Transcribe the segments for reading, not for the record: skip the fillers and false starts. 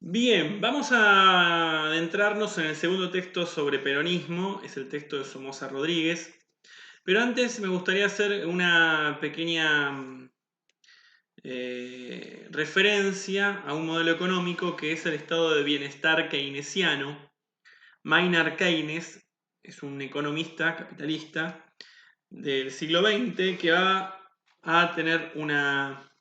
Bien, vamos a adentrarnos en el segundo texto sobre peronismo, es el texto de Somoza Rodríguez, pero antes me gustaría hacer una pequeña referencia a un modelo económico que es el estado de bienestar keynesiano. Maynard Keynes es un economista capitalista del siglo XX que va a tener una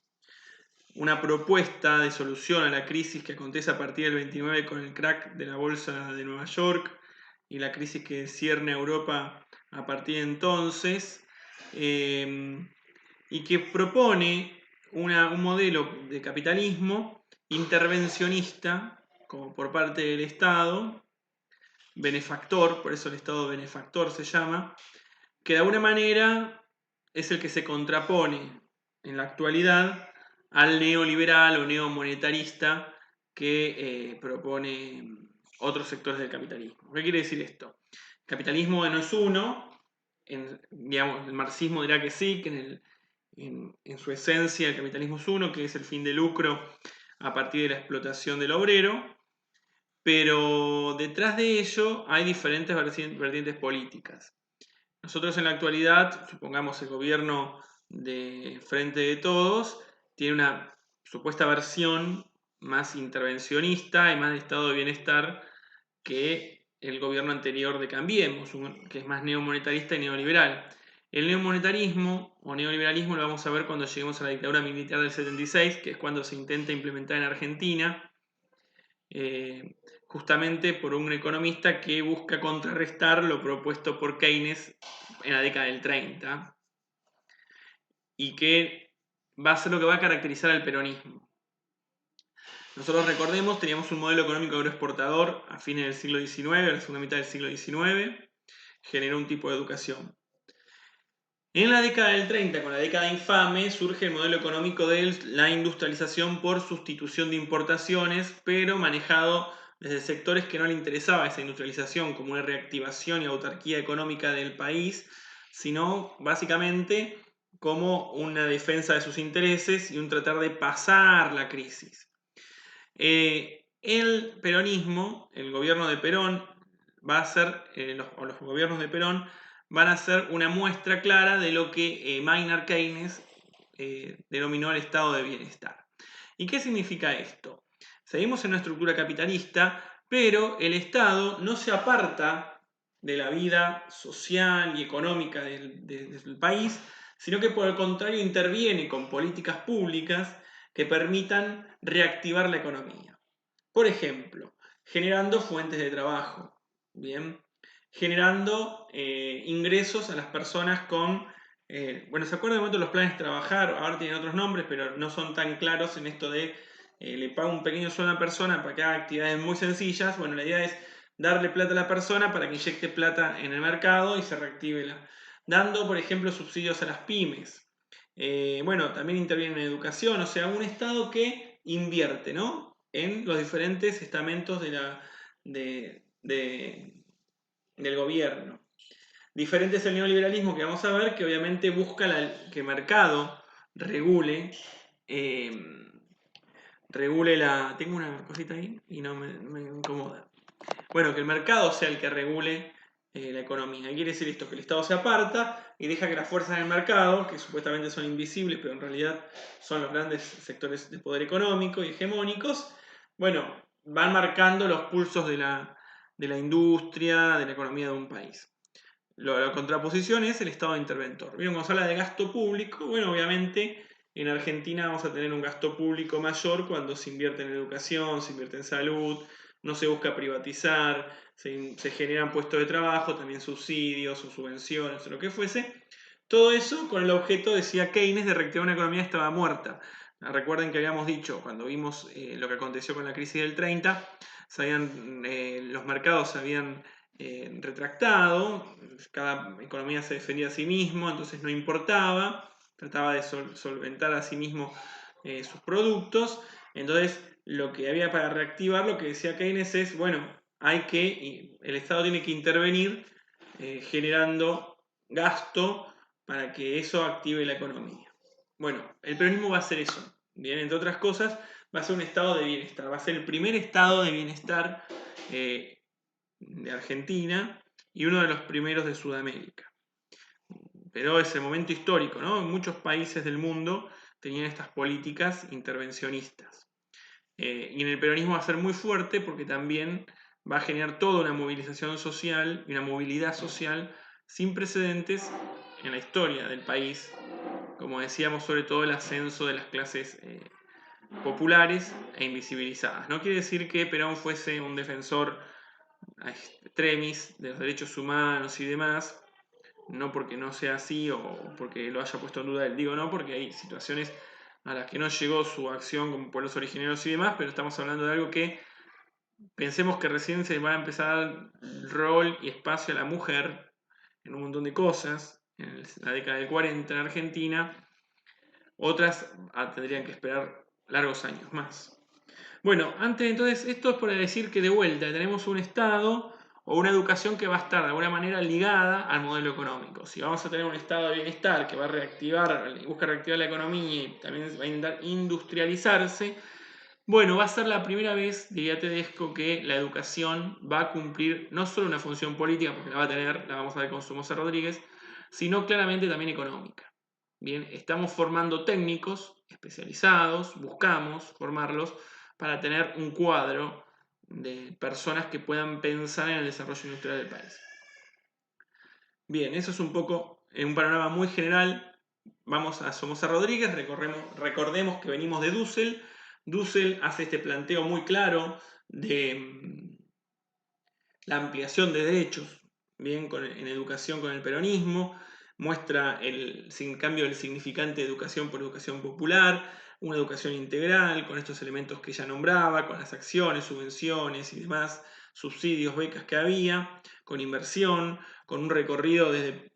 propuesta de solución a la crisis que acontece a partir del 29 con el crack de la bolsa de Nueva York y la crisis que cierne a Europa a partir de entonces, y que propone un modelo de capitalismo intervencionista, como por parte del Estado, benefactor, por eso el Estado benefactor se llama, que de alguna manera es el que se contrapone en la actualidad al neoliberal o neomonetarista que propone otros sectores del capitalismo. ¿Qué quiere decir esto? El capitalismo no es uno, digamos, el marxismo dirá que sí, que en su esencia el capitalismo es uno, que es el fin de lucro a partir de la explotación del obrero, pero detrás de ello hay diferentes vertientes políticas. Nosotros en la actualidad, supongamos el gobierno de Frente de Todos, tiene una supuesta versión más intervencionista y más de estado de bienestar que el gobierno anterior de Cambiemos, que es más neomonetarista y neoliberal. El neomonetarismo o neoliberalismo lo vamos a ver cuando lleguemos a la dictadura militar del 76, que es cuando se intenta implementar en Argentina, justamente por un economista que busca contrarrestar lo propuesto por Keynes en la década del 30 y que va a ser lo que va a caracterizar al peronismo. Nosotros recordemos, teníamos un modelo económico agroexportador a fines del siglo XIX, a la segunda mitad del siglo XIX, generó un tipo de educación. En la década del 30, con la década infame, surge el modelo económico de la industrialización por sustitución de importaciones, pero manejado desde sectores que no le interesaba esa industrialización como una reactivación y autarquía económica del país, sino básicamente como una defensa de sus intereses y un tratar de pasar la crisis. El peronismo, el gobierno de Perón, va a ser, los gobiernos de Perón van a ser una muestra clara de lo que Maynard Keynes denominó el estado de bienestar. ¿Y qué significa esto? Seguimos en una estructura capitalista, pero el Estado no se aparta de la vida social y económica del país, sino que por el contrario interviene con políticas públicas que permitan reactivar la economía. Por ejemplo, generando fuentes de trabajo, ¿bien? Generando ingresos a las personas con... bueno, ¿se acuerdan de momento los planes trabajar? Ahora tienen otros nombres, pero no son tan claros en esto de le pago un pequeño sueldo a una persona para que haga actividades muy sencillas. Bueno, la idea es darle plata a la persona para que inyecte plata en el mercado y se reactive la... Dando, por ejemplo, subsidios a las pymes. Bueno, también interviene en educación, o sea, un Estado que invierte, ¿no? En los diferentes estamentos del gobierno. Diferente es el neoliberalismo que vamos a ver, que obviamente busca que el mercado regule, eh, regule la... Tengo una cosita ahí y no me incomoda. Bueno, que el mercado sea el que regule la economía. Quiere decir esto, que el Estado se aparta y deja que las fuerzas del mercado, que supuestamente son invisibles, pero en realidad son los grandes sectores de poder económico y hegemónicos, bueno, van marcando los pulsos de la industria, de la economía de un país. La contraposición es el Estado interventor. Bien, cuando se habla de gasto público, bueno, obviamente en Argentina vamos a tener un gasto público mayor cuando se invierte en educación, se invierte en salud, no se busca privatizar, se generan puestos de trabajo, también subsidios o subvenciones o lo que fuese. Todo eso con el objeto, decía Keynes, de reactivar una economía que estaba muerta. Recuerden que habíamos dicho, cuando vimos lo que aconteció con la crisis del 30, los mercados se habían retractado, cada economía se defendía a sí mismo, entonces no importaba, trataba de solventar a sí mismo sus productos, entonces lo que había para reactivar, lo que decía Keynes es, bueno, el Estado tiene que intervenir generando gasto para que eso active la economía. Bueno, el peronismo va a hacer eso, bien, entre otras cosas, va a ser un estado de bienestar, va a ser el primer estado de bienestar de Argentina y uno de los primeros de Sudamérica. Pero es el momento histórico, ¿no? Muchos países del mundo tenían estas políticas intervencionistas. Y en el peronismo va a ser muy fuerte porque también va a generar toda una movilización social y una movilidad social sin precedentes en la historia del país. Como decíamos, sobre todo el ascenso de las clases populares e invisibilizadas. No quiere decir que Perón fuese un defensor extremis de los derechos humanos y demás, no porque no sea así o porque lo haya puesto en duda él, digo no, porque hay situaciones a las que no llegó su acción como pueblos originarios y demás, pero estamos hablando de algo que pensemos que recién se va a empezar a dar rol y espacio a la mujer en un montón de cosas, en la década del 40 en Argentina, otras tendrían que esperar largos años más. Bueno, antes entonces, esto es para decir que de vuelta tenemos un Estado o una educación que va a estar de alguna manera ligada al modelo económico. Si vamos a tener un estado de bienestar que va a reactivar, busca reactivar la economía y también va a intentar industrializarse, bueno, va a ser la primera vez, diría Tedesco, que la educación va a cumplir no solo una función política, porque la va a tener, la vamos a ver con Somoza Rodríguez, sino claramente también económica. Bien, estamos formando técnicos especializados, buscamos formarlos para tener un cuadro de personas que puedan pensar en el desarrollo industrial del país. Bien, eso es un poco en un panorama muy general. Vamos a Somoza Rodríguez, recordemos que venimos de Dussel. Dussel hace este planteo muy claro de la ampliación de derechos, bien, en educación con el peronismo, muestra el cambio del significante de educación por educación popular, una educación integral con estos elementos que ya nombraba, con las acciones, subvenciones y demás, subsidios, becas que había, con inversión, con un recorrido desde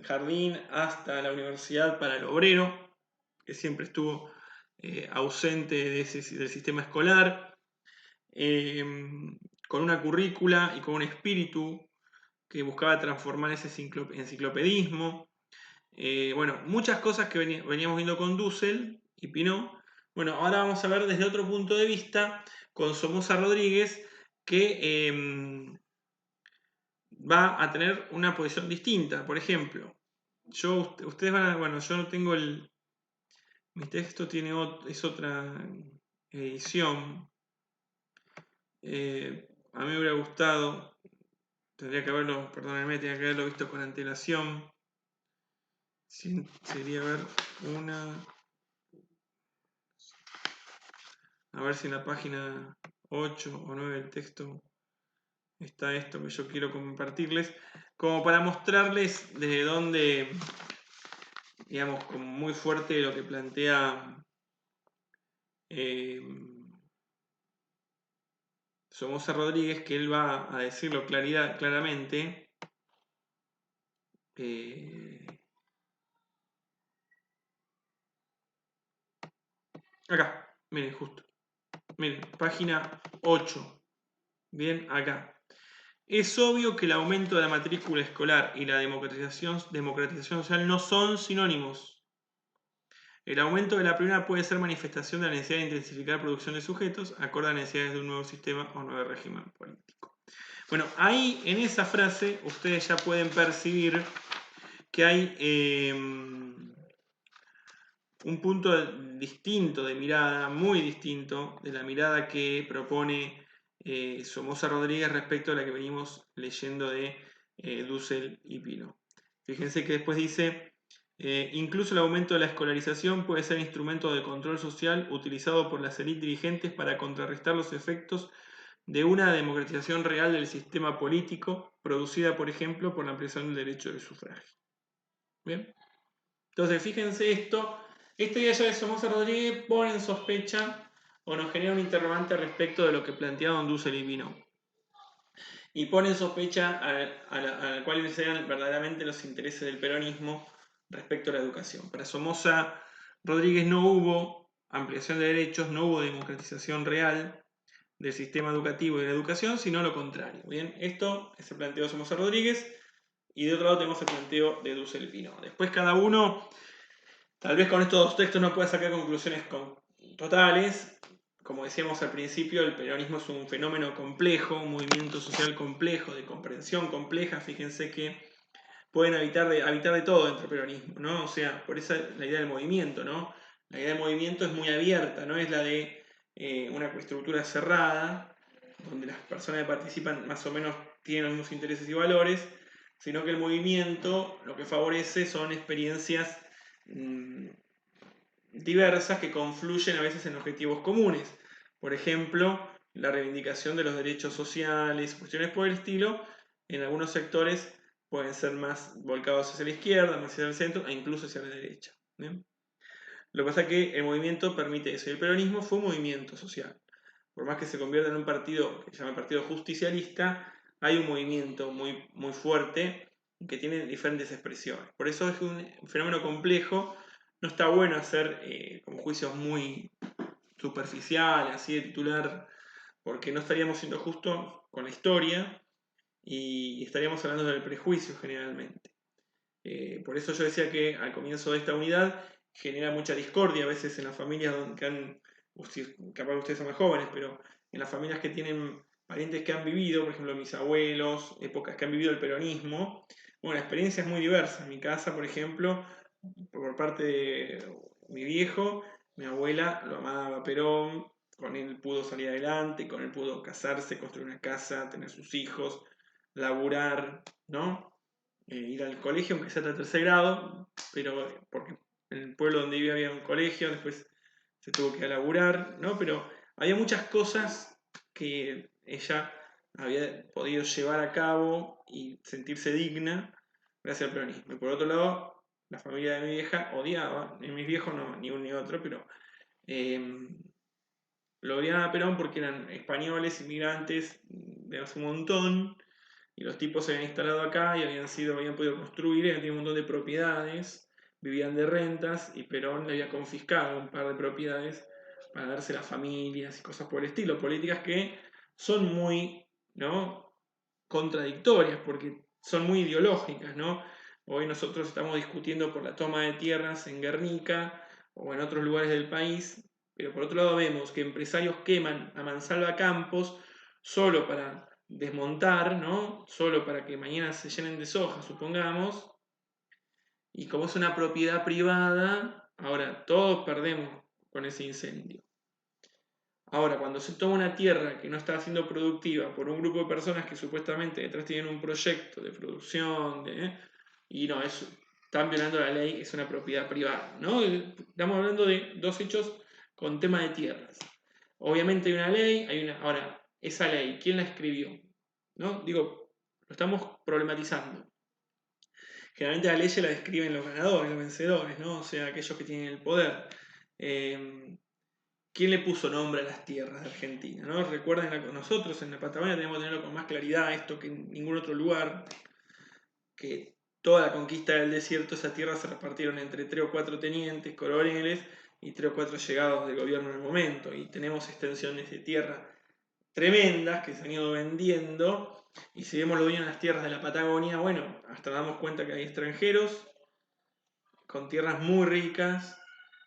jardín hasta la universidad para el obrero, que siempre estuvo ausente del sistema escolar, con una currícula y con un espíritu que buscaba transformar ese enciclopedismo. Bueno, muchas cosas que veníamos viendo con Dussel y Pinot. Bueno, ahora vamos a ver desde otro punto de vista con Somoza Rodríguez, que va a tener una posición distinta. Por ejemplo, ustedes van a, bueno, yo no tengo mi texto es otra edición. A mí me hubiera gustado, tendría que haberlo, perdónenme, tenía que haberlo visto con antelación. Sería ver una. A ver si en la página 8 o 9 del texto está esto que yo quiero compartirles, como para mostrarles desde dónde, digamos, como muy fuerte lo que plantea Somoza Rodríguez, que él va a decirlo claramente. Acá, miren, justo. Miren, página 8. Bien, acá. Es obvio que el aumento de la matrícula escolar y la democratización social no son sinónimos. El aumento de la primera puede ser manifestación de la necesidad de intensificar producción de sujetos, acorde a necesidades de un nuevo sistema o nuevo régimen político. Bueno, ahí en esa frase ustedes ya pueden percibir que hay un punto distinto de mirada, muy distinto de la mirada que propone Somoza Rodríguez respecto a la que venimos leyendo de Dussel y Pino. Fíjense que después dice, incluso el aumento de la escolarización puede ser instrumento de control social utilizado por las élites dirigentes para contrarrestar los efectos de una democratización real del sistema político, producida, por ejemplo, por la ampliación del derecho del sufragio. ¿Bien? Entonces, fíjense esto idea ya de Somoza Rodríguez pone en sospecha o nos genera un interrogante respecto de lo que planteaban Dussel y Pinot. Y pone en sospecha a cuáles sean verdaderamente los intereses del peronismo respecto a la educación. Para Somoza Rodríguez no hubo ampliación de derechos, no hubo democratización real del sistema educativo y de la educación, sino lo contrario. Bien, esto es el planteo de Somoza Rodríguez y de otro lado tenemos el planteo de Dussel y Pinot. Después cada uno, tal vez con estos dos textos no pueda sacar conclusiones totales, como decíamos al principio, el peronismo es un fenómeno complejo, un movimiento social complejo, de comprensión compleja. Fíjense que pueden habitar de todo dentro del peronismo, ¿no? O sea, por eso la idea del movimiento, ¿no? La idea del movimiento es muy abierta, no es la de una estructura cerrada, donde las personas que participan más o menos tienen los mismos intereses y valores, sino que el movimiento lo que favorece son experiencias diversas que confluyen a veces en objetivos comunes. Por ejemplo, la reivindicación de los derechos sociales, cuestiones por el estilo, en algunos sectores pueden ser más volcados hacia la izquierda, más hacia el centro e incluso hacia la derecha. ¿Bien? Lo que pasa es que el movimiento permite eso. Y el peronismo fue un movimiento social. Por más que se convierta en un partido que se llama Partido Justicialista, hay un movimiento muy, muy fuerte que tiene diferentes expresiones. Por eso es un fenómeno complejo. No está bueno hacer como juicios muy superficiales, así de titular, porque no estaríamos siendo justos con la historia y estaríamos hablando del prejuicio generalmente. Por eso yo decía que al comienzo de esta unidad genera mucha discordia a veces en las familias que han, capaz ustedes son más jóvenes, pero en las familias que tienen parientes que han vivido, por ejemplo mis abuelos, épocas que han vivido el peronismo, bueno, la experiencia es muy diversa. En mi casa, por ejemplo, por parte de mi viejo, mi abuela lo amaba a Perón, con él pudo salir adelante, con él pudo casarse, construir una casa, tener sus hijos, laburar, ¿no? Ir al colegio, aunque sea hasta tercer grado, pero porque en el pueblo donde vivía había un colegio, después se tuvo que ir a laburar, ¿no? Pero había muchas cosas que ella había podido llevar a cabo y sentirse digna gracias al peronismo. Y por otro lado, la familia de mi vieja odiaba, en mis viejos no, ni uno ni otro, pero eh, lo odiaban a Perón porque eran españoles, inmigrantes de hace un montón, y los tipos se habían instalado acá y habían podido construir, habían tenido un montón de propiedades, vivían de rentas y Perón le había confiscado un par de propiedades para darse a familias y cosas por el estilo, políticas que son muy, ¿no?, contradictorias porque son muy ideológicas, ¿no? Hoy nosotros estamos discutiendo por la toma de tierras en Guernica o en otros lugares del país, pero por otro lado vemos que empresarios queman a mansalva campos solo para desmontar, ¿no? Solo para que mañana se llenen de soja, supongamos, y como es una propiedad privada, ahora todos perdemos con ese incendio. Ahora, cuando se toma una tierra que no está siendo productiva por un grupo de personas que supuestamente detrás tienen un proyecto de producción, y no, están violando la ley, es una propiedad privada, ¿no? Estamos hablando de dos hechos con tema de tierras. Obviamente hay una ley, ahora, esa ley, ¿quién la escribió? ¿No? Digo, lo estamos problematizando. Generalmente la ley se la describen los ganadores, los vencedores, ¿no? O sea, aquellos que tienen el poder. ¿Quién le puso nombre a las tierras de Argentina? ¿No? Recuerden, nosotros en la Patagonia tenemos que tenerlo con más claridad esto que en ningún otro lugar, que toda la conquista del desierto, esas tierras se repartieron entre 3 o 4 tenientes, coroneles y 3 o 4 llegados del gobierno en el momento, y tenemos extensiones de tierra tremendas que se han ido vendiendo, y si vemos lo bien en las tierras de la Patagonia, bueno, hasta damos cuenta que hay extranjeros con tierras muy ricas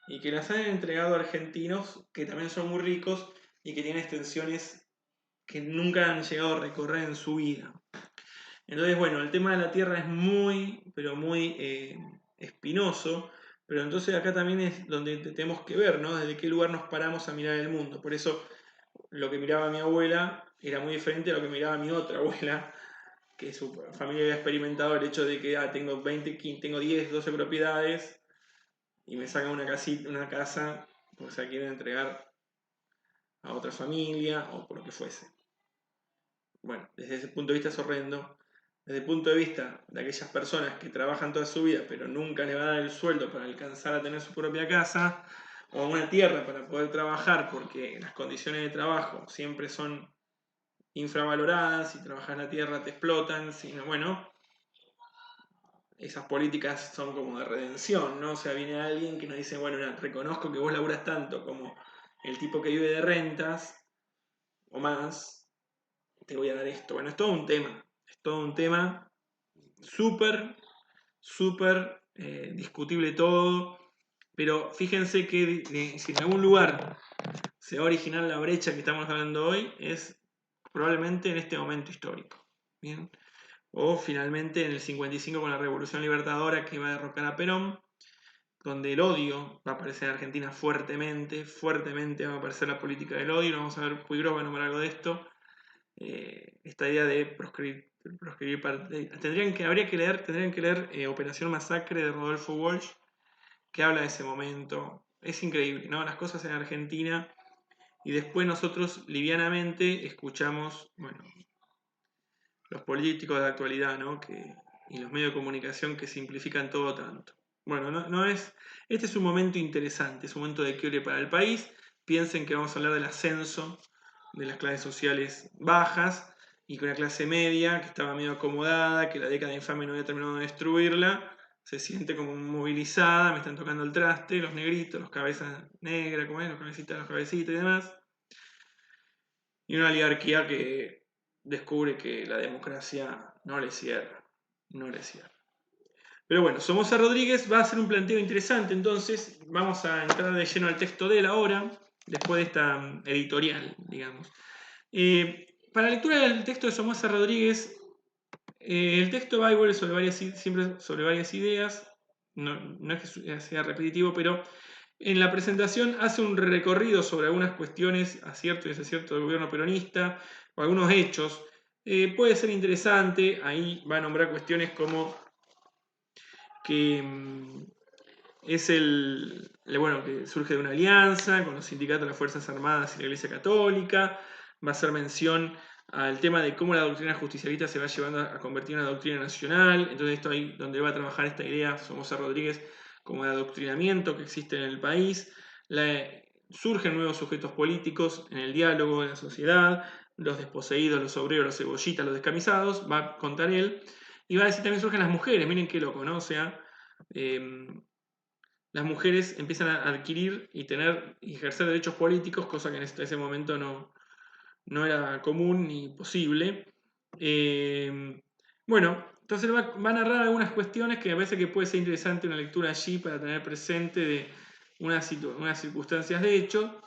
y que las han entregado a argentinos que también son muy ricos y que tienen extensiones que nunca han llegado a recorrer en su vida. Entonces, bueno, el tema de la tierra es muy, pero muy espinoso, pero entonces acá también es donde tenemos que ver, ¿no? Desde qué lugar nos paramos a mirar el mundo. Por eso lo que miraba mi abuela era muy diferente a lo que miraba mi otra abuela, que su familia había experimentado el hecho de que tengo 20, 15, tengo 10, 12 propiedades y me sacan una casa porque se la quieren entregar a otra familia o por lo que fuese. Bueno, desde ese punto de vista es horrendo. Desde el punto de vista de aquellas personas que trabajan toda su vida pero nunca les va a dar el sueldo para alcanzar a tener su propia casa o una tierra para poder trabajar porque las condiciones de trabajo siempre son infravaloradas, si trabajas la tierra te explotan, bueno, esas políticas son como de redención, ¿no? O sea, viene alguien que nos dice, bueno, reconozco que vos laburas tanto como el tipo que vive de rentas o más, te voy a dar esto. Bueno, es todo un tema súper, súper discutible todo, pero fíjense que si en algún lugar se va a originar la brecha que estamos hablando hoy es probablemente en este momento histórico. ¿Bien? O finalmente en el 55 con la Revolución Libertadora que va a derrocar a Perón, donde el odio va a aparecer en Argentina fuertemente, fuertemente va a aparecer la política del odio. Vamos a ver, Puigros va a nombrar algo de esto. Esta idea de proscribir tendrían que leer Operación Masacre de Rodolfo Walsh, que habla de ese momento. Es increíble, ¿no? Las cosas en Argentina, y después nosotros livianamente escuchamos, bueno, los políticos de la actualidad, ¿no? Y los medios de comunicación que simplifican todo tanto. Bueno, este es un momento interesante, es un momento de quiebre para el país. Piensen que vamos a hablar del ascenso de las clases sociales bajas y que una clase media que estaba medio acomodada, que la década infame no había terminado de destruirla, se siente como movilizada, me están tocando el traste, los negritos, los cabezas negras, ¿cómo es? Los cabecitas y demás. Y una oligarquía que descubre que la democracia no le cierra, no le cierra. Pero bueno, Somoza Rodríguez va a hacer un planteo interesante, entonces vamos a entrar de lleno al texto de él ahora, después de esta editorial, digamos. Para la lectura del texto de Somoza Rodríguez, el texto va y vuelve siempre sobre varias ideas, no es que sea repetitivo, pero en la presentación hace un recorrido sobre algunas cuestiones, acierto y desacierto del gobierno peronista, o algunos hechos. Puede ser interesante, ahí va a nombrar cuestiones como que que surge de una alianza con los sindicatos de las Fuerzas Armadas y la Iglesia Católica. Va a hacer mención al tema de cómo la doctrina justicialista se va llevando a convertir en una doctrina nacional. Entonces esto ahí donde va a trabajar esta idea Somoza Rodríguez como de adoctrinamiento que existe en el país. Surgen nuevos sujetos políticos en el diálogo, en la sociedad, los desposeídos, los obreros, los cebollitas, los descamisados, va a contar él. Y va a decir también surgen las mujeres, miren qué loco, ¿no? O sea, las mujeres empiezan a adquirir y ejercer derechos políticos, cosa que en ese momento no era común ni posible. Bueno, entonces va a narrar algunas cuestiones que me parece que puede ser interesante una lectura allí para tener presente de unas circunstancias de hecho.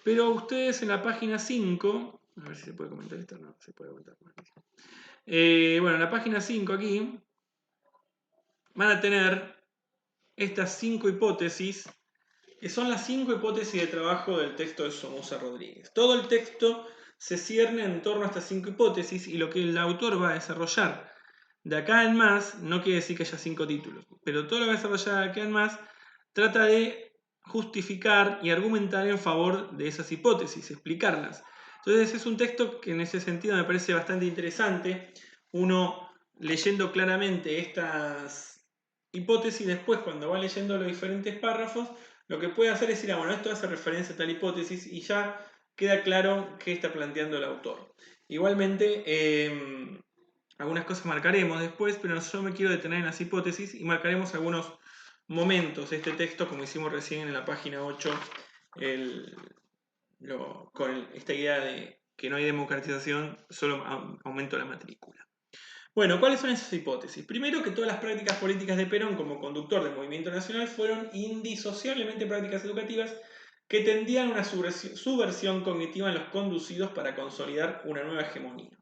Pero ustedes en la página 5, a ver si se puede comentar esto, no, se puede comentar. Bueno, en la página 5 aquí van a tener estas 5 hipótesis, que son las 5 hipótesis de trabajo del texto de Somoza Rodríguez. Todo el texto se cierne en torno a estas 5 hipótesis y lo que el autor va a desarrollar de acá en más, no quiere decir que haya 5 títulos, pero todo lo que va a desarrollar de acá en más trata de justificar y argumentar en favor de esas hipótesis, explicarlas. Entonces es un texto que en ese sentido me parece bastante interesante. Uno leyendo claramente estas hipótesis, después cuando va leyendo los diferentes párrafos, lo que puede hacer es decir, bueno, esto hace referencia a tal hipótesis y ya queda claro qué está planteando el autor. Igualmente, algunas cosas marcaremos después, pero yo me quiero detener en las hipótesis y marcaremos algunos momentos de este texto, como hicimos recién en la página 8, con esta idea de que no hay democratización, solo aumento la matrícula. Bueno, ¿cuáles son esas hipótesis? Primero, que todas las prácticas políticas de Perón como conductor del movimiento nacional fueron indisociablemente prácticas educativas que tendían a una subversión cognitiva en los conducidos para consolidar una nueva hegemonía.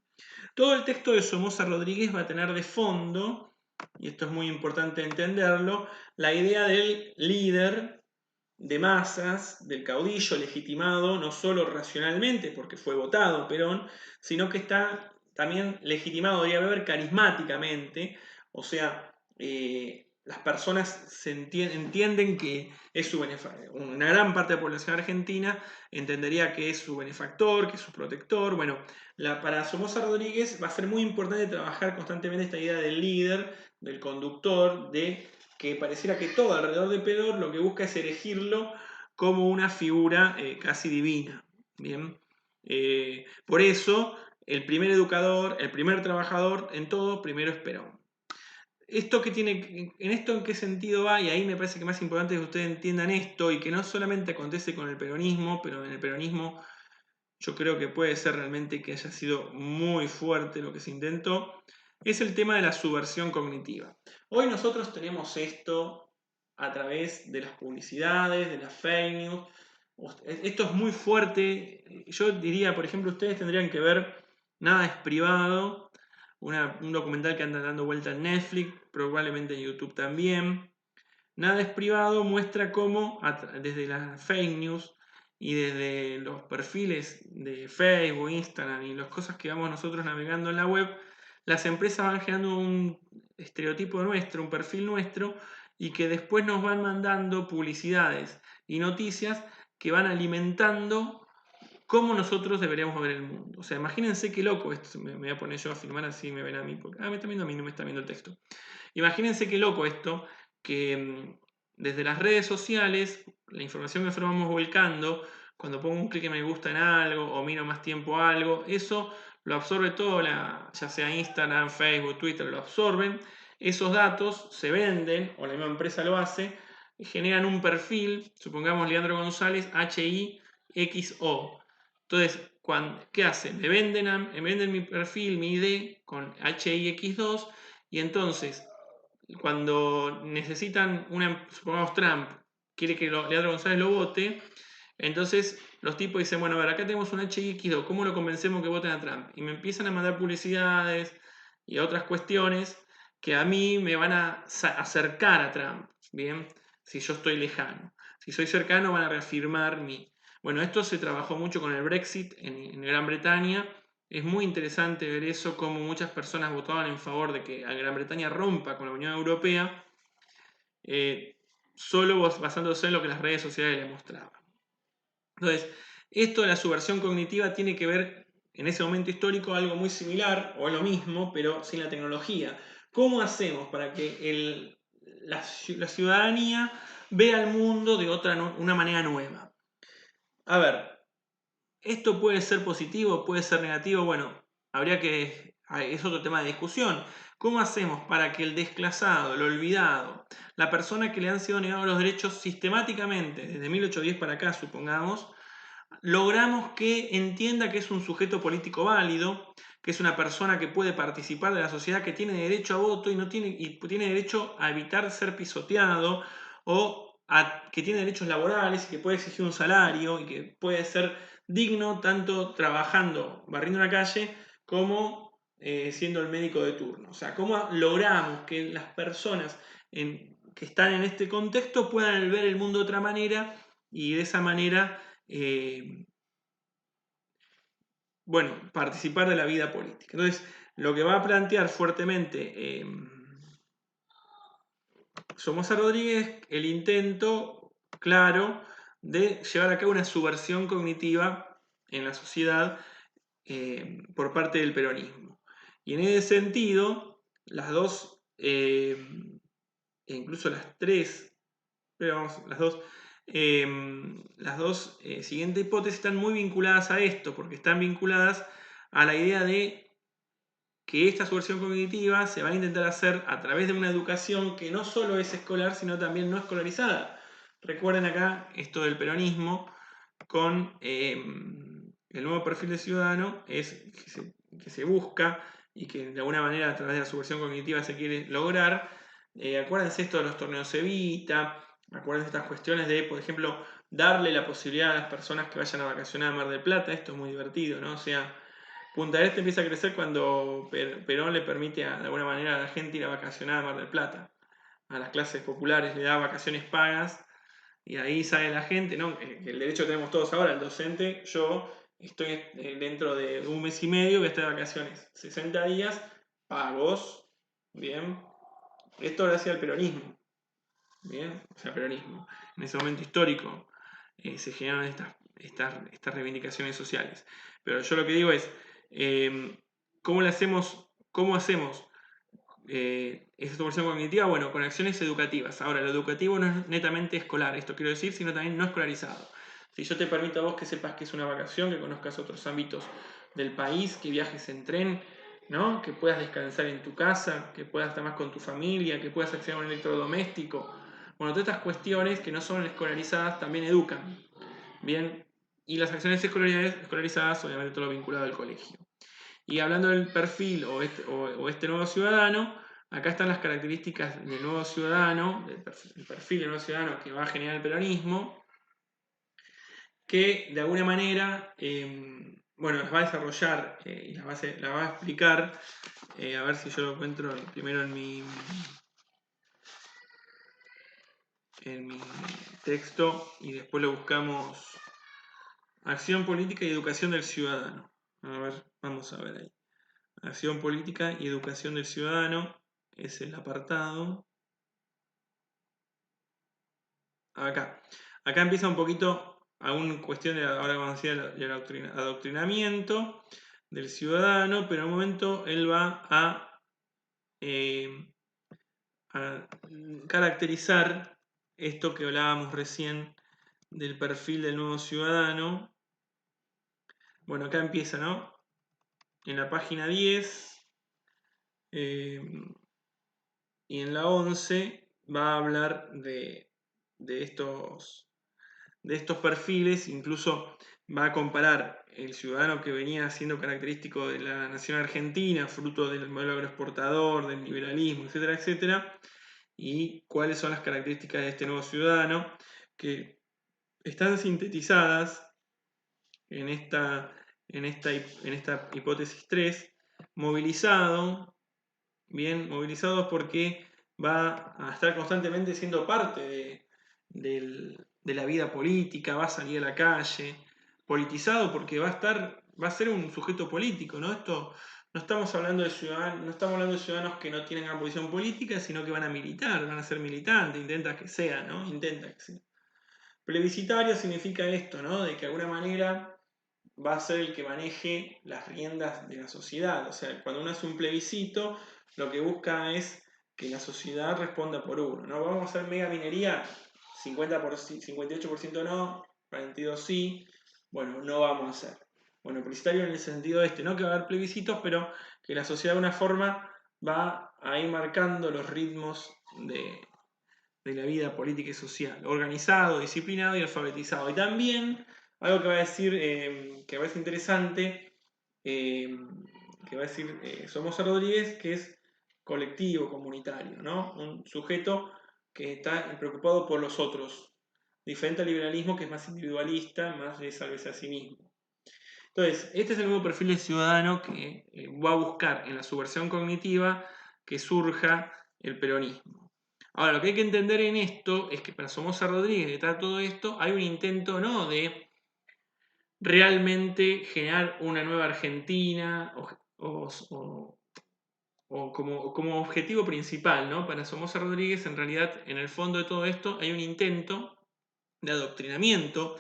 Todo el texto de Somoza Rodríguez va a tener de fondo, y esto es muy importante entenderlo, la idea del líder de masas, del caudillo legitimado no solo racionalmente porque fue votado Perón, sino que está también legitimado, debería haber carismáticamente, o sea, las personas entienden que es su benefactor. Una gran parte de la población argentina entendería que es su benefactor, que es su protector. Bueno, para Somoza Rodríguez va a ser muy importante trabajar constantemente esta idea del líder, del conductor, de que pareciera que todo alrededor de Perón lo que busca es erigirlo como una figura casi divina. Bien, por eso el primer educador, el primer trabajador en todo, primero es Perón. ¿En esto en qué sentido va? Y ahí me parece que más importante es que ustedes entiendan esto y que no solamente acontece con el peronismo, pero en el peronismo yo creo que puede ser realmente que haya sido muy fuerte lo que se intentó, es el tema de la subversión cognitiva. Hoy nosotros tenemos esto a través de las publicidades, de las fake news, Esto es muy fuerte. Yo diría, por ejemplo, ustedes tendrían que ver Nada es privado, un documental que anda dando vuelta en Netflix, probablemente en YouTube también. Nada es privado muestra cómo desde las fake news y desde los perfiles de Facebook, Instagram y las cosas que vamos nosotros navegando en la web, las empresas van generando un estereotipo nuestro, un perfil nuestro, y que después nos van mandando publicidades y noticias que van alimentando cómo nosotros deberíamos ver el mundo. O sea, imagínense qué loco esto. Me voy a poner yo a filmar así me ven a mí. Porque, me están viendo a mí, no me está viendo el texto. Imagínense qué loco esto, que desde las redes sociales, la información que nosotros vamos volcando, cuando pongo un clic en me gusta en algo o miro más tiempo algo, eso lo absorbe todo, ya sea Instagram, Facebook, Twitter, lo absorben. Esos datos se venden, o la misma empresa lo hace, y generan un perfil, supongamos Leandro González, HIXO. Entonces, ¿qué hacen? Me venden mi perfil, mi ID con HIX2, y entonces cuando necesitan supongamos Trump, quiere que Leandro González lo vote, entonces los tipos dicen, bueno, a ver, acá tenemos un HX2, ¿cómo lo convencemos que voten a Trump? Y me empiezan a mandar publicidades y otras cuestiones que a mí me van a acercar a Trump, ¿bien? Si yo estoy lejano. Si soy cercano van a reafirmar mi... Bueno, esto se trabajó mucho con el Brexit en Gran Bretaña. Es muy interesante ver eso, cómo muchas personas votaban en favor de que Gran Bretaña rompa con la Unión Europea, solo basándose en lo que las redes sociales le mostraban. Entonces, esto de la subversión cognitiva tiene que ver, en ese momento histórico, algo muy similar, o lo mismo, pero sin la tecnología. ¿Cómo hacemos para que la ciudadanía vea el mundo de una manera nueva? A ver, esto puede ser positivo, puede ser negativo, bueno, es otro tema de discusión. ¿Cómo hacemos para que el desclasado, el olvidado, la persona que le han sido negados los derechos sistemáticamente, desde 1810 para acá, supongamos, logramos que entienda que es un sujeto político válido, que es una persona que puede participar de la sociedad, que tiene derecho a voto y tiene derecho a evitar ser pisoteado, o que tiene derechos laborales y que puede exigir un salario y que puede ser digno tanto trabajando, barriendo una calle, como siendo el médico de turno? O sea, ¿cómo logramos que las personas que están en este contexto puedan ver el mundo de otra manera y de esa manera participar de la vida política? Entonces, lo que va a plantear fuertemente Somoza Rodríguez, el intento claro de llevar a cabo una subversión cognitiva en la sociedad por parte del peronismo. Y en ese sentido, las dos, e incluso las tres, pero vamos, las dos siguientes hipótesis están muy vinculadas a esto, porque están vinculadas a la idea de que esta subversión cognitiva se va a intentar hacer a través de una educación que no solo es escolar, sino también no escolarizada. Recuerden acá esto del peronismo con el nuevo perfil de ciudadano, es que se busca y que de alguna manera a través de la subversión cognitiva se quiere lograr. Acuérdense esto de los torneos Evita, acuérdense estas cuestiones de, por ejemplo, darle la posibilidad a las personas que vayan a vacacionar a Mar del Plata. Esto es muy divertido, ¿no? O sea, Punta del Este empieza a crecer cuando Perón le permite de alguna manera a la gente ir a vacacionar a Mar del Plata. A las clases populares le da vacaciones pagas y ahí sale la gente, ¿no? El derecho que tenemos todos ahora, el docente, yo estoy dentro de un mes y medio, voy a estar de vacaciones, 60 días, pagos, bien. Esto gracias al peronismo, bien, o sea, peronismo. En ese momento histórico se generaron estas reivindicaciones sociales. Pero yo lo que digo es, ¿cómo hacemos esa subversión cognitiva? Bueno, con acciones educativas. Ahora, lo educativo no es netamente escolar, esto quiero decir, sino también no escolarizado. Si yo te permito a vos que sepas que es una vacación, que conozcas otros ámbitos del país, que viajes en tren, ¿no? Que puedas descansar en tu casa, que puedas estar más con tu familia, que puedas acceder a un electrodoméstico. Bueno, todas estas cuestiones que no son escolarizadas también educan. Bien, y las acciones escolarizadas, obviamente todo lo vinculado al colegio. Y hablando del perfil o este nuevo ciudadano, acá están las características del nuevo ciudadano, el perfil del nuevo ciudadano que va a generar el peronismo. que de alguna manera, bueno, las va a desarrollar y las va a explicar. A ver si yo lo encuentro primero en mi texto y después lo buscamos. Acción política y educación del ciudadano. A ver, vamos a ver ahí. Acción política y educación del ciudadano es el apartado. Acá. Acá empieza un poquito alguna cuestión de, ahora vamos a decir, el adoctrinamiento del ciudadano, pero en un momento él va a caracterizar esto que hablábamos recién del perfil del nuevo ciudadano. Bueno, acá empieza, ¿no? En la página 10 y en la 11 va a hablar de estos perfiles, incluso va a comparar el ciudadano que venía siendo característico de la nación argentina, fruto del modelo agroexportador, del liberalismo, etcétera, etcétera, y cuáles son las características de este nuevo ciudadano, que están sintetizadas en esta hipótesis 3, movilizado porque va a estar constantemente siendo parte de la vida política, va a salir a la calle, politizado porque va a ser un sujeto político, ¿no? Esto no estamos hablando de ciudadanos que no tienen una posición política, sino que van a militar, van a ser militantes, intenta que sea, ¿no? Intenta que sea. Plebiscitario significa esto, ¿no? De que de alguna manera va a ser el que maneje las riendas de la sociedad. O sea, cuando uno hace un plebiscito, lo que busca es que la sociedad responda por uno, ¿no? Vamos a hacer mega minería, 58% no, 42% sí. Bueno, no vamos a hacer. Bueno, plebiscitario en el sentido ¿no? Que va a haber plebiscitos, pero que la sociedad de una forma va a ir marcando los ritmos de la vida política y social, organizado, disciplinado y alfabetizado. Y también algo que va a decir, que va a ser interesante, que va a decir Somoza Rodríguez, que es colectivo, comunitario, ¿no? Un sujeto que está preocupado por los otros, diferente al liberalismo que es más individualista, más de salvarse a sí mismo. Entonces, este es el nuevo perfil de ciudadano que va a buscar en la subversión cognitiva que surja el peronismo. Ahora, lo que hay que entender en esto es que para Somoza Rodríguez, detrás de todo esto, hay un intento no de realmente generar una nueva Argentina o como objetivo principal, ¿no? Para Somoza Rodríguez, en realidad, en el fondo de todo esto, hay un intento de adoctrinamiento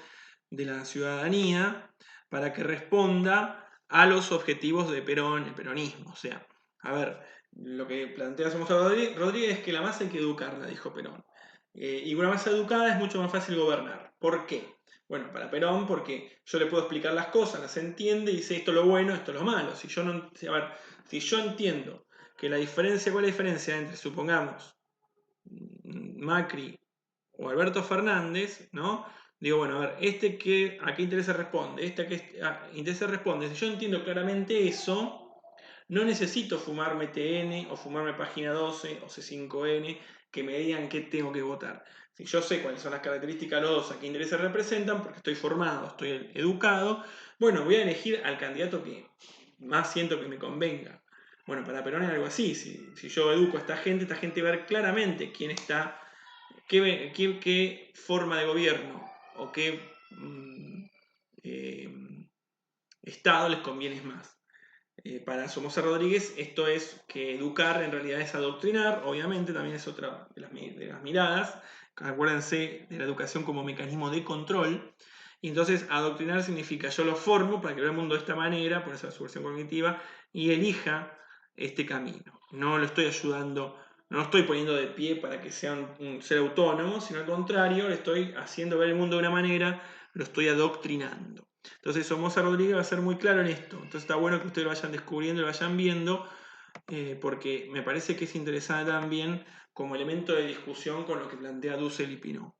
de la ciudadanía para que responda a los objetivos de Perón, el peronismo. O sea, a ver, lo que plantea Somoza Rodríguez es que la masa hay que educarla, dijo Perón. Y una masa educada es mucho más fácil gobernar. ¿Por qué? Bueno, para Perón, porque yo le puedo explicar las cosas, las entiende y dice esto es lo bueno, esto es lo malo. Si yo no, a ver, si yo entiendo que ¿cuál es la diferencia entre, supongamos, Macri o Alberto Fernández, ¿no? Digo, bueno, a ver, ¿a qué interés responde? ¿Este a qué interés responde? Si yo entiendo claramente eso, no necesito fumarme TN o fumarme Página 12 o C5N que me digan qué tengo que votar. Si yo sé cuáles son las características de los dos, a qué intereses representan, porque estoy formado, estoy educado, bueno, voy a elegir al candidato que más siento que me convenga. Bueno, para Perón es algo así. Si yo educo a esta gente va a ver claramente quién está, qué forma de gobierno o qué eh, estado les conviene más. Para Somoza Rodríguez, esto es que educar en realidad es adoctrinar, obviamente también es otra de las miradas. Acuérdense de la educación como mecanismo de control. Y entonces adoctrinar significa yo lo formo para que vea el mundo de esta manera, por esa subversión cognitiva, y elija este camino. No lo estoy ayudando, no lo estoy poniendo de pie para que sea un ser autónomo, sino al contrario, le estoy haciendo ver el mundo de una manera, lo estoy adoctrinando. Entonces Somoza Rodríguez va a ser muy claro en esto. Entonces está bueno que ustedes lo vayan descubriendo, lo vayan viendo, porque me parece que es interesante también como elemento de discusión con lo que plantea Dussel y Pinot.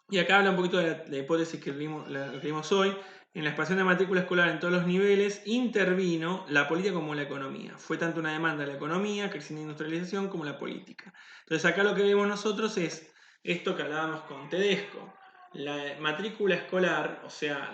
Y acá habla un poquito de la hipótesis que vimos hoy. En la expansión de matrícula escolar en todos los niveles intervino la política como la economía. Fue tanto una demanda de la economía, creciente industrialización, como la política. Entonces acá lo que vemos nosotros es esto que hablábamos con Tedesco. La matrícula escolar, o sea,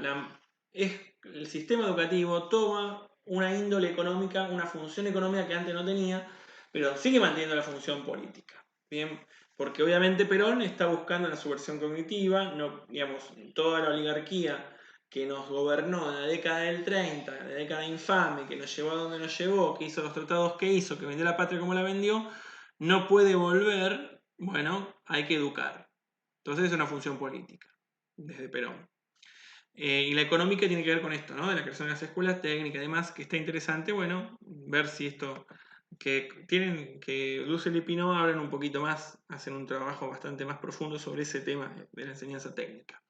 el sistema educativo toma una índole económica, una función económica que antes no tenía, pero sigue manteniendo la función política. Bien, porque obviamente Perón está buscando la subversión cognitiva, no, digamos, toda la oligarquía que nos gobernó en la década del 30, la década infame, que nos llevó a donde nos llevó, que hizo los tratados que hizo, que vendió la patria como la vendió, no puede volver, bueno, hay que educar. Entonces es una función política, desde Perón. Y la económica tiene que ver con esto, ¿no? De la creación de las escuelas técnicas y demás, que está interesante, bueno, ver si esto, que Dussel y Pinot abren un poquito más, hacen un trabajo bastante más profundo sobre ese tema de la enseñanza técnica.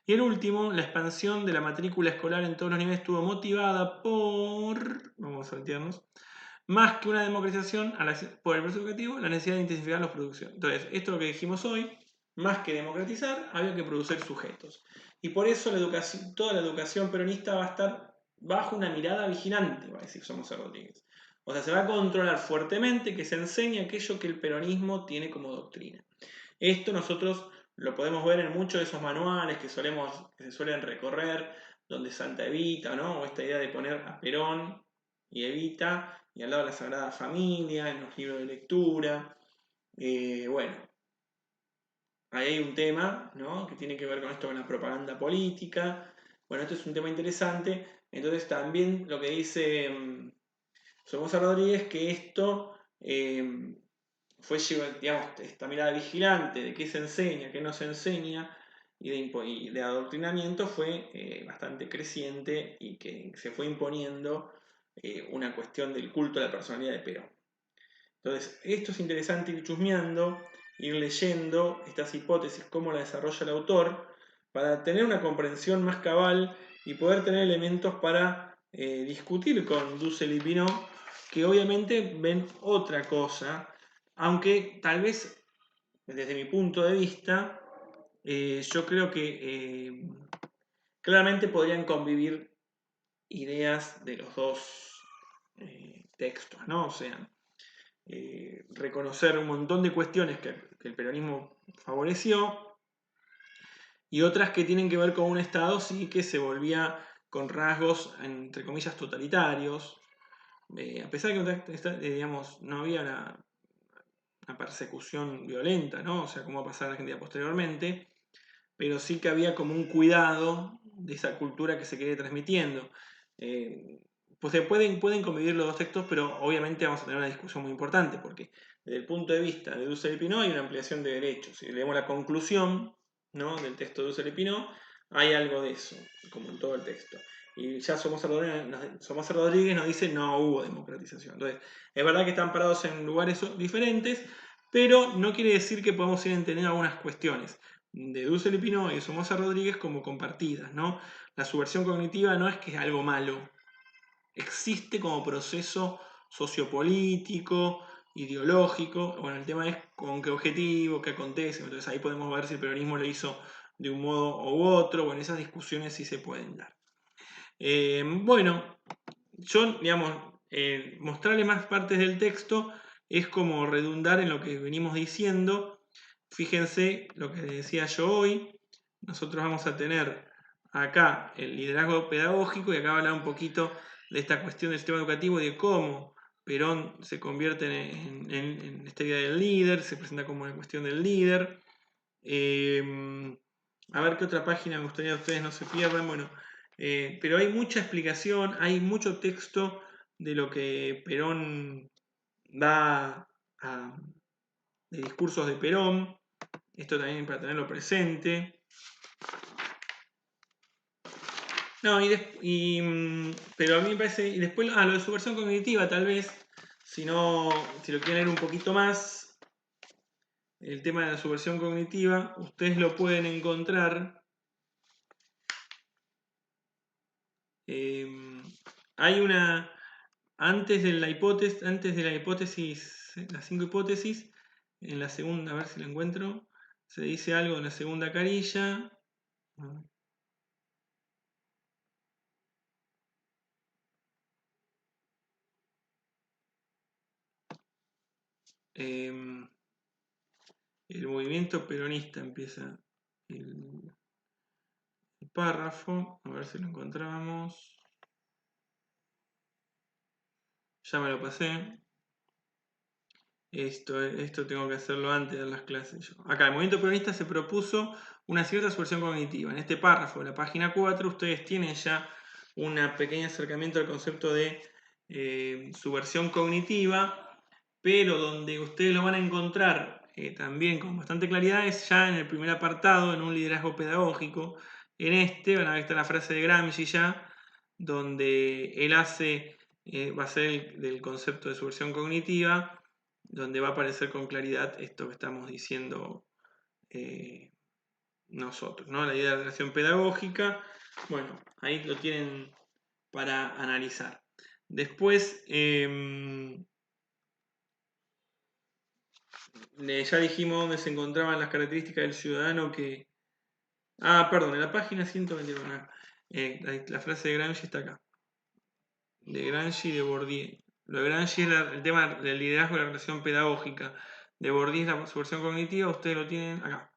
Y el último, la expansión de la matrícula escolar en todos los niveles estuvo motivada vamos a saltearnos, más que una democratización por el proceso educativo, la necesidad de intensificar la producción. Entonces, esto es lo que dijimos hoy, más que democratizar, había que producir sujetos. Y por eso toda la educación peronista va a estar bajo una mirada vigilante, va a decir Somoza Rodríguez. O sea, se va a controlar fuertemente que se enseñe aquello que el peronismo tiene como doctrina. Esto nosotros lo podemos ver en muchos de esos manuales que se suelen recorrer, donde Santa Evita, ¿no? O esta idea de poner a Perón y Evita, y al lado de la Sagrada Familia, en los libros de lectura. Bueno, ahí hay un tema, ¿no? Que tiene que ver con esto, con la propaganda política. Bueno, esto es un tema interesante. Entonces también lo que dice Somoza Rodríguez, que esto fue, digamos, esta mirada vigilante de qué se enseña, qué no se enseña, y de adoctrinamiento fue bastante creciente y que se fue imponiendo una cuestión del culto a la personalidad de Perón. Entonces, esto es interesante ir chusmeando, ir leyendo estas hipótesis, cómo la desarrolla el autor, para tener una comprensión más cabal y poder tener elementos para discutir con Dussel y Pinot, que obviamente ven otra cosa, aunque tal vez desde mi punto de vista, yo creo que claramente podrían convivir ideas de los dos textos, ¿no? O sea, reconocer un montón de cuestiones que el peronismo favoreció y otras que tienen que ver con un Estado sí que se volvía con rasgos, entre comillas, totalitarios, a pesar de que digamos, no había una persecución violenta, ¿no? O sea, como va a pasar en Argentina posteriormente, pero sí que había como un cuidado de esa cultura que se quería transmitiendo. Pues pueden convivir los dos textos, pero obviamente vamos a tener una discusión muy importante, porque desde el punto de vista de Dussel y Pinot hay una ampliación de derechos. Si leemos la conclusión, ¿no?, del texto de Dussel y Pinot, hay algo de eso, como en todo el texto. Y ya Somoza Rodríguez nos dice no hubo democratización. Entonces, es verdad que están parados en lugares diferentes, pero no quiere decir que podamos ir entendiendo algunas cuestiones de Dussel y Pinot y Somoza Rodríguez como compartidas, ¿no? La subversión cognitiva no es que es algo malo, existe como proceso sociopolítico, ideológico. Bueno, el tema es con qué objetivo, qué acontece. Entonces ahí podemos ver si el peronismo lo hizo de un modo u otro. Bueno, esas discusiones sí se pueden dar. Bueno, yo, digamos, mostrarle más partes del texto es como redundar en lo que venimos diciendo. Fíjense lo que decía yo hoy. Nosotros vamos a tener acá el liderazgo pedagógico y acá va a hablar un poquito de esta cuestión del sistema educativo y de cómo Perón se convierte en esta idea del líder, se presenta como una cuestión del líder. A ver qué otra página me gustaría que ustedes no se pierdan. Bueno, pero hay mucha explicación, hay mucho texto de lo que Perón da de discursos de Perón. Esto también para tenerlo presente. No, pero a mí me parece. Y después, lo de subversión cognitiva, tal vez, si lo quieren leer un poquito más, el tema de la subversión cognitiva, ustedes lo pueden encontrar. Hay una. Antes de la hipótesis, las 5 hipótesis, en la segunda, a ver si lo encuentro, se dice algo en la segunda carilla. El movimiento peronista empieza el párrafo. A ver si lo encontramos. Ya me lo pasé. Esto tengo que hacerlo antes de las clases. Acá, el movimiento peronista se propuso una cierta subversión cognitiva. En este párrafo de la página 4, ustedes tienen ya un pequeño acercamiento al concepto de subversión cognitiva, pero donde ustedes lo van a encontrar también con bastante claridad es ya en el primer apartado, en un liderazgo pedagógico. En este van a ver está la frase de Gramsci ya, donde él hace, va a ser del concepto de subversión cognitiva, donde va a aparecer con claridad esto que estamos diciendo nosotros, ¿no? La idea de relación pedagógica. Bueno, ahí lo tienen para analizar. Después, ya dijimos dónde se encontraban las características del ciudadano que... perdón, en la página 121. La frase de Gramsci está acá. De Gramsci y de Bourdieu. Lo de Gramsci es el tema del liderazgo y la relación pedagógica. De Bourdieu es la subversión cognitiva, ustedes lo tienen acá.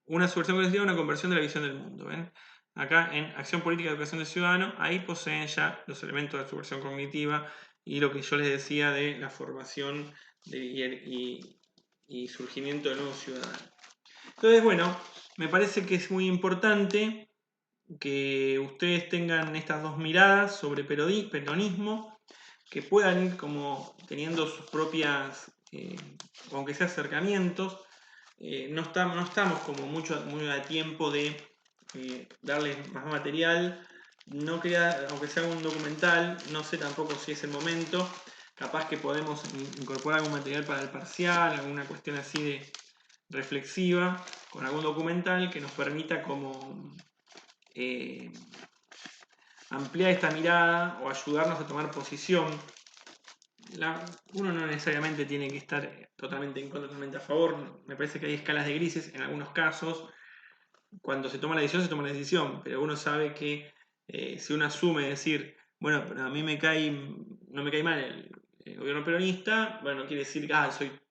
Una subversión cognitiva, una conversión de la visión del mundo. ¿Ven? Acá en Acción Política de Educación del Ciudadano, ahí poseen ya los elementos de la subversión cognitiva y lo que yo les decía de la formación y surgimiento del nuevo ciudadano. Entonces, bueno, me parece que es muy importante que ustedes tengan estas dos miradas sobre peronismo, que puedan ir como teniendo sus propias, aunque sea acercamientos. No estamos como muy a tiempo de darles más material. No quería, aunque sea un documental, no sé tampoco si es el momento. Capaz que podemos incorporar algún material para el parcial, alguna cuestión así de reflexiva, con algún documental que nos permita como ampliar esta mirada o ayudarnos a tomar posición. Uno no necesariamente tiene que estar totalmente en contra, totalmente a favor. Me parece que hay escalas de grises en algunos casos. Cuando se toma la decisión, se toma la decisión, pero uno sabe que si uno asume decir, bueno, pero a mí no me cae mal el gobierno peronista, bueno, no quiere decir que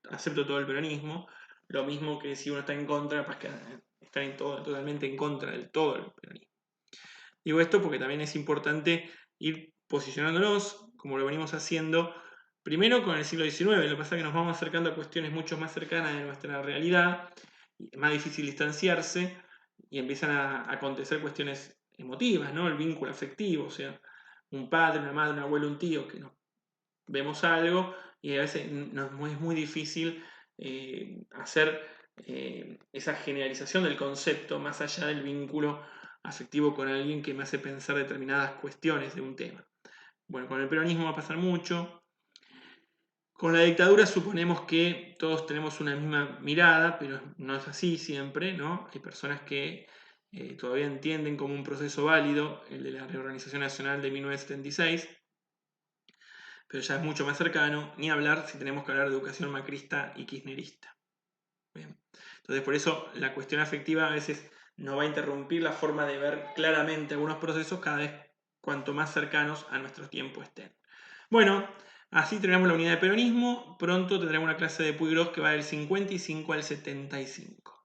acepto todo el peronismo. Lo mismo que si uno está en contra, pues que está totalmente en contra del todo el peronismo. Digo esto porque también es importante ir posicionándonos, como lo venimos haciendo, primero con el siglo XIX. Lo que pasa es que nos vamos acercando a cuestiones mucho más cercanas de nuestra realidad, es más difícil distanciarse y empiezan a acontecer cuestiones emotivas, ¿no? El vínculo afectivo, o sea, un padre, una madre, un abuelo, un tío, que nos vemos algo y a veces es muy difícil hacer esa generalización del concepto más allá del vínculo afectivo con alguien que me hace pensar determinadas cuestiones de un tema. Bueno, con el peronismo va a pasar mucho. Con la dictadura suponemos que todos tenemos una misma mirada, pero no es así siempre, ¿no? Hay personas que todavía entienden como un proceso válido el de la reorganización nacional de 1976, pero ya es mucho más cercano, ni hablar si tenemos que hablar de educación macrista y kirchnerista. Bien. Entonces, por eso la cuestión afectiva a veces nos va a interrumpir la forma de ver claramente algunos procesos cada vez cuanto más cercanos a nuestro tiempo estén. Bueno, así terminamos la unidad de peronismo. Pronto tendremos una clase de Puigros que va del 55 al 75.